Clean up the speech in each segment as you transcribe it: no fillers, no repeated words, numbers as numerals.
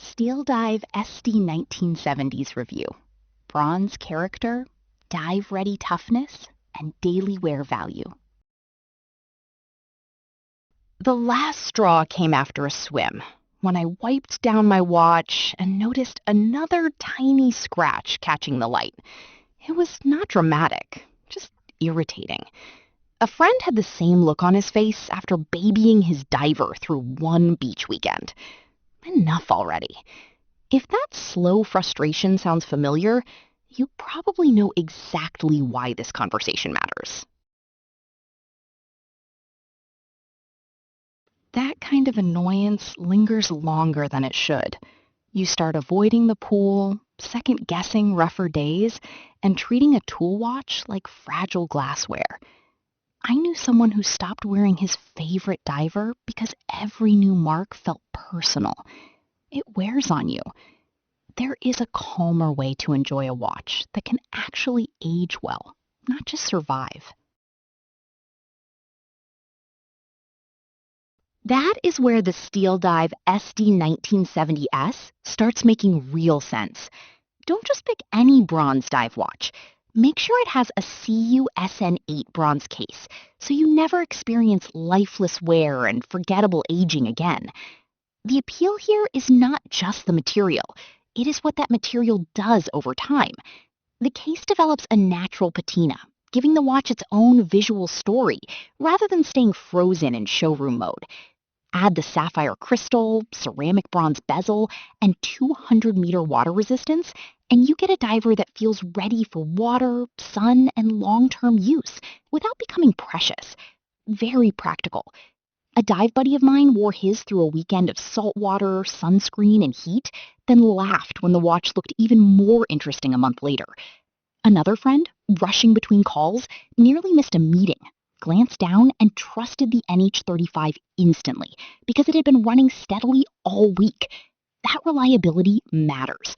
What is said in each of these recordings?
STEELDIVE SD1970S review. Bronze-Charakter, dive-ready toughness, and daily wear value. The last straw came after a swim, when I wiped down my watch and noticed another tiny scratch catching the light. It was not dramatic, just irritating. A friend had the same look on his face after babying his diver through one beach weekend. Enough already. If that slow frustration sounds familiar, you probably know exactly why this conversation matters. That kind of annoyance lingers longer than it should. You start avoiding the pool, second-guessing rougher days, and treating a tool watch like fragile glassware. I knew someone who stopped wearing his favorite diver because every new mark felt personal. It wears on you. There is a calmer way to enjoy a watch that can actually age well, not just survive. That is where the STEELDIVE SD1970S starts making real sense. Don't just pick any bronze dive watch. Make sure it has a CU-SN8 bronze case, so you never experience lifeless wear and forgettable aging again. The appeal here is not just the material. It is what that material does over time. The case develops a natural patina, giving the watch its own visual story, rather than staying frozen in showroom mode. Add the sapphire crystal, ceramic bronze bezel, and 200-meter water resistance, and you get a diver that feels ready for water, sun, and long-term use without becoming precious. Very practical. A dive buddy of mine wore his through a weekend of salt water, sunscreen, and heat, then laughed when the watch looked even more interesting a month later. Another friend, rushing between calls, nearly missed a meeting, glanced down, and trusted the NH35 instantly because it had been running steadily all week. That reliability matters.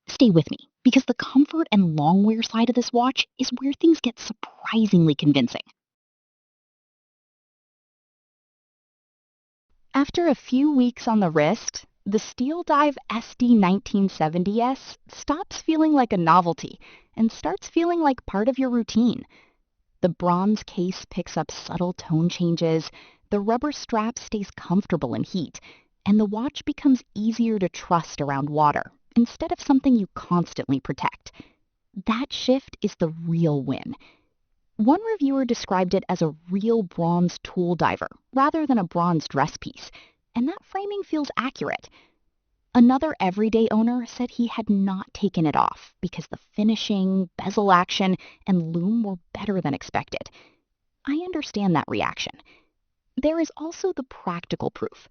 Stay with me, because the comfort and long wear side of this watch is where things get surprisingly convincing. After a few weeks on the wrist, the STEELDIVE SD1970S stops feeling like a novelty and starts feeling like part of your routine. The bronze case picks up subtle tone changes, the rubber strap stays comfortable in heat, and the watch becomes easier to trust around water instead of something you constantly protect. That shift is the real win. One reviewer described it as a real bronze tool diver rather than a bronze dress piece, and that framing feels accurate. Another everyday owner said he had not taken it off because the finishing, bezel action, and lume were better than expected. I understand that reaction. There is also the practical proof.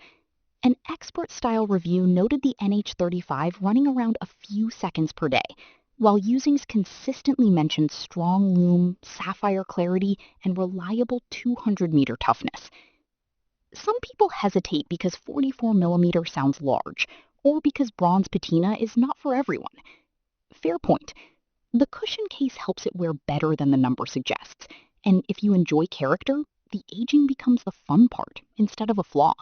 An expert-style review noted the NH35 running around a few seconds per day, while usings consistently mentioned strong lume, sapphire clarity, and reliable 200-meter toughness. Some people hesitate because 44mm sounds large, or because bronze patina is not for everyone. Fair point. The cushion case helps it wear better than the number suggests, and if you enjoy character, the aging becomes the fun part instead of a flaw.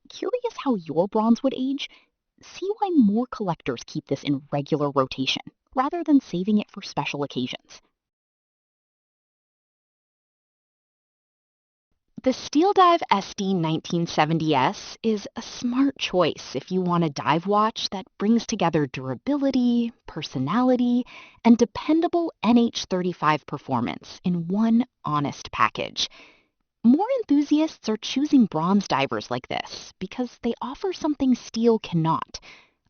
Curious how your bronze would age? See why more collectors keep this in regular rotation, rather than saving it for special occasions. The STEELDIVE SD1970S is a smart choice if you want a dive watch that brings together durability, personality, and dependable NH35 performance in one honest package. More enthusiasts are choosing bronze divers like this because they offer something steel cannot,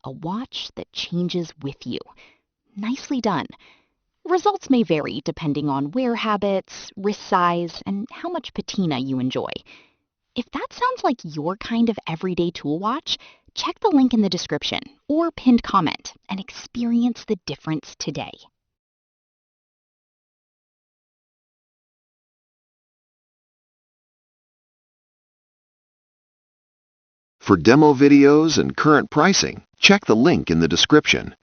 a watch that changes with you. Nicely done. Results may vary depending on wear habits, wrist size, and how much patina you enjoy. If that sounds like your kind of everyday tool watch, check the link in the description or pinned comment and experience the difference today. For demo videos and current pricing, check the link in the description.